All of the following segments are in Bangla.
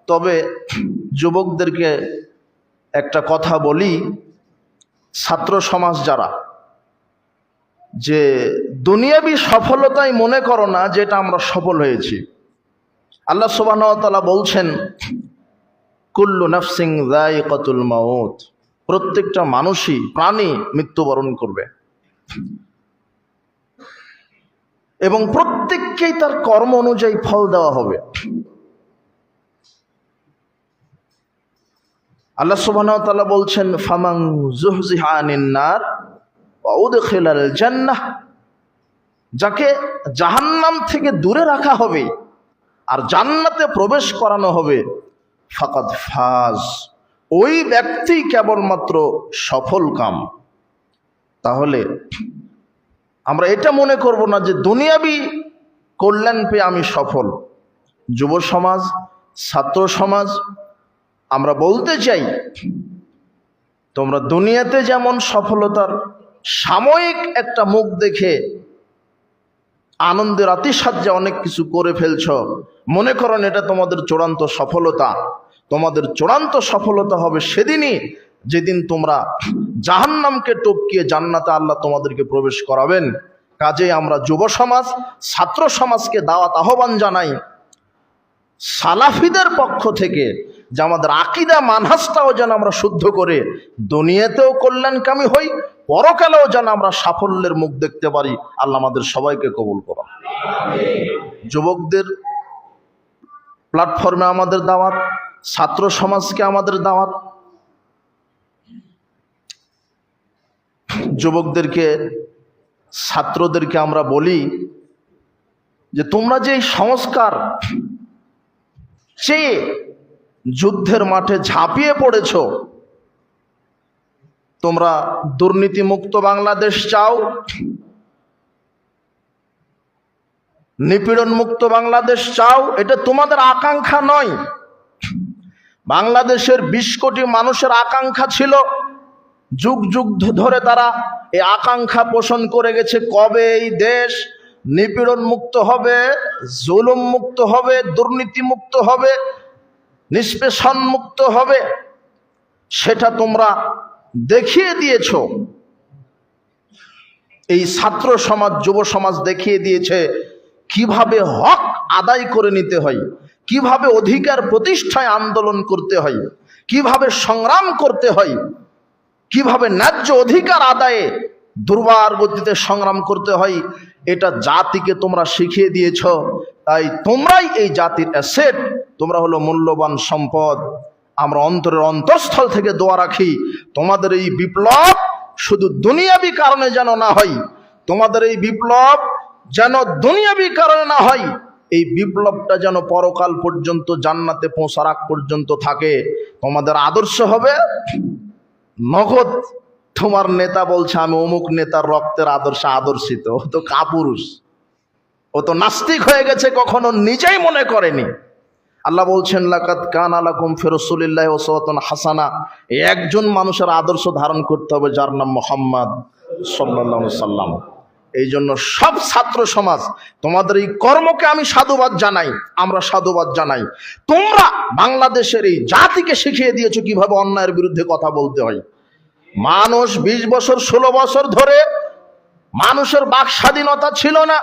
তবে যুবকদেরকে একটা কথা বলি, ছাত্র সমাজ যারা, যে দুনিয়াবি সফলতাই মনে করো না যেটা আমরা সফল হয়েছি। আল্লাহ সুবহানাহু ওয়া তাআলা বলছেন, কুল্লু নাফসিন যায়িকাতুল মাউত, প্রত্যেকটা মানুষই, প্রাণী মৃত্যুবরণ করবে এবং প্রত্যেককেই তার কর্ম অনুযায়ী ফল দেওয়া হবে। আল্লাহ সুবহানাহু ওয়া তাআলা বলছেন, ফামান যুহজিহা আনিন নার ওয়া উদখিলাল জান্নাহ, যাকে জাহান্নাম থেকে দূরে রাখা হবে আর জান্নাতে প্রবেশ করানো হবে, ফাকাদ ফাজ, ওই ব্যক্তি কেবলমাত্র সফল কাম। তাহলে আমরা এটা মনে করব না যে দুনিয়াবি কল্যাণ পেয়ে আমি সফল। যুব সমাজ, ছাত্র সমাজ, আমরা বলতে চাই, তোমরা দুনিয়াতে যেমন সফলতার সাময়িক একটা মুখ দেখে আনন্দের আতিশয্যে অনেক কিছু করে ফেলছ, মনে করেন এটা তোমাদের চূড়ান্ত সফলতা। তোমাদের চূড়ান্ত সফলতা হবে সেদিনই যেদিন তোমরা জাহান্নামকে টপকিয়ে জান্নাতে আল্লাহ তোমাদেরকে প্রবেশ করাবেন। কাজেই আমরা যুব সমাজ, ছাত্র সমাজকে দাওয়াত আহ্বান জানাই, সালাফিদের পক্ষ থেকে, যে আমাদের আকীদা মানহাজটাও যেন আমরা শুদ্ধ করে দুনিয়াতেও কল্যাণকামী হই, পরকালেও যেন আমরা সাফল্যের মুখ দেখতে পারি। আল্লাহ আমাদের সবাইকে কবুল করুন। যুবকদের প্ল্যাটফর্মে আমাদের দাওয়াত, ছাত্র সমাজকে আমাদের দাওয়াত। যুবকদেরকে, ছাত্রদেরকে আমরা বলি যে তোমরা যে সংস্কার চেয়ে যুদ্ধের মাঠে ঝাঁপিয়ে পড়েছ, তোমরা দুর্নীতিমুক্ত বাংলাদেশ চাও, নিপীড়ন মুক্ত বাংলাদেশ চাও, এটা তোমাদের আকাঙ্ক্ষা নয়। বাংলাদেশের 20 কোটি মানুষের আকাঙ্ক্ষা ছিল, যুগ যুগ ধরে তারা এই আকাঙ্ক্ষা পোষণ করে গেছে, কবে এই দেশ নিপীড়ন মুক্ত হবে, জুলুম মুক্ত হবে, দুর্নীতি মুক্ত হবে, নিষ্পেষণ মুক্ত হবে। সেটা তোমরা দেখিয়ে দিয়েছ। এই ছাত্র সমাজ, যুব সমাজ দেখিয়ে দিয়েছে কিভাবে হক আদায় করে নিতে হয়, কিভাবে অধিকার প্রতিষ্ঠায় আন্দোলন করতে হয়, কিভাবে সংগ্রাম করতে হয়, কিভাবে ন্যায্য অধিকার আদায়ে দুর্বার গতিতে সংগ্রাম করতে হয়। এটা জাতিকে তোমরা শিখিয়ে দিয়েছ। তাই তোমরাই এই জাতির অ্যাসেট, তোমরা হলো মূল্যবান সম্পদ। আমরা অন্তরের অন্তঃস্থল থেকে দোয়া রাখি, তোমাদের এই বিপ্লব শুধু দুনিয়াবি কারণে যেন না হয়, তোমাদের এই বিপ্লব যেন দুনিয়াবি কারণে না হয়, এই বিপ্লবটা যেন পরকাল পর্যন্ত, জান্নাতে পৌঁছার আগ পর্যন্ত থাকে। তোমাদের আদর্শ হবে নগদ। তোমার নেতা বলছে আমি অমুক নেতার রক্তের আদর্শে আদর্শিত, ও তো কাপুরুষ, ও তো নাস্তিক হয়ে গেছে, কখনো নিজেই মনে করেনি। আল্লাহ বলছেন, লাকাদ কানা লাকুম ফি রাসূলিল্লাহি উসওয়াতুন হাসানা, একজন মানুষের আদর্শ ধারণ করতে হবে যার নাম মুহাম্মদ সাল্লাল্লাহু আলাইহি সাল্লাম। এই জন্য সব ছাত্র সমাজ, তোমাদের এই কর্মকে আমি সাধুবাদ জানাই, আমরা সাধুবাদ জানাই। তোমরা বাংলাদেশের এই জাতিকে শিখিয়ে দিয়েছো কিভাবে অন্যায়ের বিরুদ্ধে কথা বলতে হয়। মানুষ 20 বছর 16 বছর ধরে মানুষের বাক স্বাধীনতা ছিল না,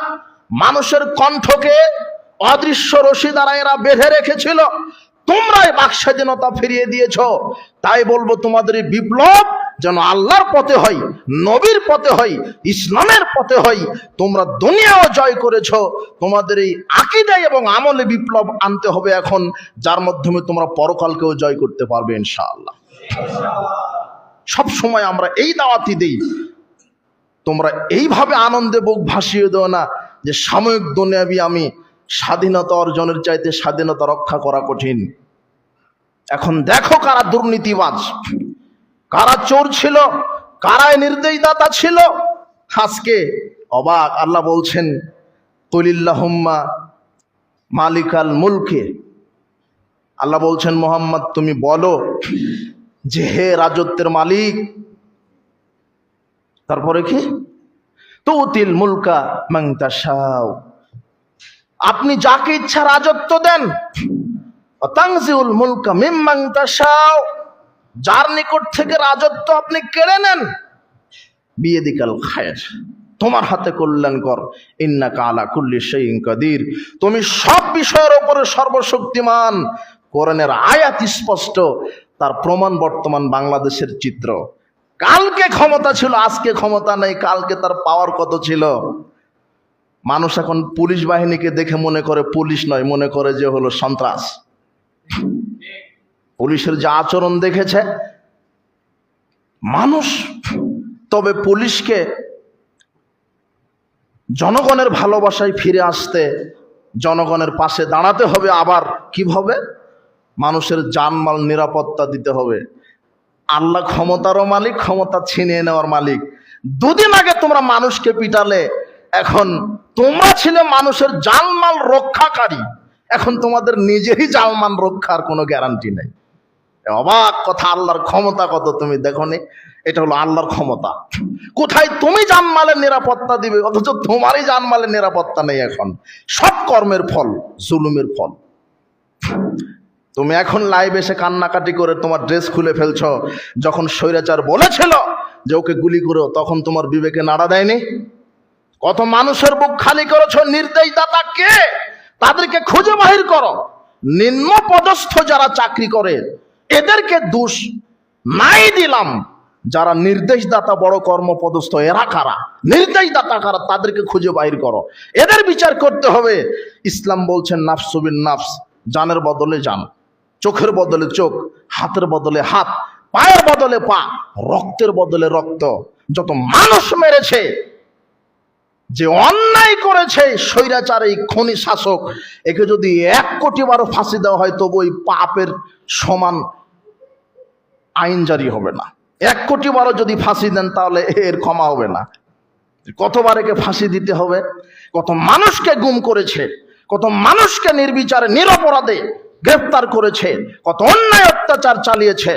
মানুষের কণ্ঠকে অদৃশ্য রশি দ্বারা এরা বেঁধে রেখেছিল। তোমরাই বাক স্বাধীনতা ফিরিয়ে দিয়েছ। তাই বলবো, তোমাদের এই বিপ্লব যেন আল্লাহর পথে হয়, নবীর পথে হয়, ইসলামের পথে হয়। তোমরা দুনিয়াও জয় করেছ, তোমাদের এই আকীদায় এবং আমলে বিপ্লব আনতে হবে এখন, যার মাধ্যমে তোমরা পরকালকেও জয় করতে পারবে ইনশাআল্লাহ। সব সময় আমরা এই দাওয়াতই দিই, তোমরা এইভাবে আনন্দে বুক ভাসিয়ে দাও না যে সাময়িক দুনিয়াবি আমি স্বাধীনতা অর্জনের চাইতে স্বাধীনতা রক্ষা করা কঠিন। এখন দেখো কারা দুর্নীতিবাজ, কারা চোর ছিল, কারা নির্দেশদাতা ছিল। আজকে অবাক, আল্লাহ বলছেন, কুলিল্লাহুম্মা মালিকাল মুলকে, আল্লাহ বলছেন মুহাম্মদ তুমি বলো যে হে রাজত্বের মালিক। তারপরে কি, তুতিল মুলকা মান তাশাউ, আপনি যাকে ইচ্ছা রাজত্ব দেন। তানজিউল মুলকা মিম্মান তাশাও, যার নিকট থেকে রাজত্ব আপনি কেড়ে নেন। বিয়াদিকাল খায়র, তোমার হাতে কল্যাণকর। ইন্নাকা আলা কুল্লি শাইইন কাদির, তুমি সব বিষয়ের উপরে সর্বশক্তিমান। কোরআনের আয়াত স্পষ্ট, তার প্রমাণ বর্তমান বাংলাদেশের চিত্র। কালকে ক্ষমতা ছিল, আজকে ক্ষমতা নেই। কালকে তার পাওয়ার কত ছিল। মানুষ এখন পুলিশ বাহিনীকে দেখে মনে করে পুলিশ নয়, মনে করে যে হলো সন্ত্রাস। পুলিশের যে আচরণ দেখেছে মানুষ। তবে পুলিশকে জনগণের ভালোবাসায় ফিরে আসতে, জনগণের পাশে দাঁড়াতে হবে। আবার কিভাবে? মানুষের জানমাল নিরাপত্তা দিতে হবে। আল্লাহ ক্ষমতারও মালিক, ক্ষমতা ছিনিয়ে নেওয়ার মালিক। দুদিন আগে তোমরা মানুষকে পিটালে, এখন তোমরা ছিলে মানুষের জানমাল রক্ষাকারী, এখন তোমাদের নিজেরই জানমাল রক্ষার কোনো গ্যারান্টি নেই। অবাক কথা, আল্লাহর ক্ষমতা কত তুমি দেখোনি? এটা হলো আল্লাহর ক্ষমতা। কোথায় তুমি জানমালের নিরাপত্তা দিবে, অথচ তোমারই জানমালের নিরাপত্তা নেই। এখন সব কর্মের ফল জুলুমের ফল। তুমি এখন লাইভ এসে কান্নাকাটি করে তোমার ড্রেস খুলে ফেলছ। যখন স্বৈরাচার বলেছিল যে ওকে গুলি করো, তখন তোমার বিবেকে নাড়া দেয়নি? কত মানুষের বুক খালি করেছ। নির্দেশদাতা কে? তাদেরকে খুঁজে বাহির করো। নিম্ন পদস্থ যারা চাকরি করে এদেরকে দোষ নাই দিলাম, যারা নির্দেশদাতা বড় কর্মপদস্থ এরা কারা, নির্দেশদাতা কারা, তাদেরকে খুঁজে বাহির করো। এদের বিচার করতে হবে। ইসলাম বলছেন নাফসু বিন নাফস, জানের বদলে জান, চোখের বদলে চোখ, হাতের বদলে হাত, পায়ের বদলে পা, রক্তের বদলে রক্ত। যত মানুষ মেরেছে, যে অন্যায় করেছে স্বৈরাচার এই খনি শাসক, একে যদি 1 কোটি বারও ফাঁসি দেওয়া হয় তবু ওই পাপের সমান আইন জারি হবে না। 1 কোটি বারও যদি ফাঁসি দেন তাহলে এর ক্ষমা হবে না। কতবার একে ফাঁসি দিতে হবে? কত মানুষকে গুম করেছে, কত মানুষকে নির্বিচারে নিরপরাধে গ্রেফতার করেছে, কত অন্যায় অত্যাচার চালিয়েছে।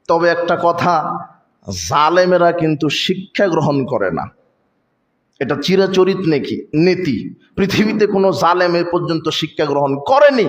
তবে একটা কথা, জালেমেরা কিন্তু শিক্ষা গ্রহণ করে না। এটা চিরাচরিত নীতি। পৃথিবীতে কোনো জালেম এ পর্যন্ত শিক্ষা গ্রহণ করেনি।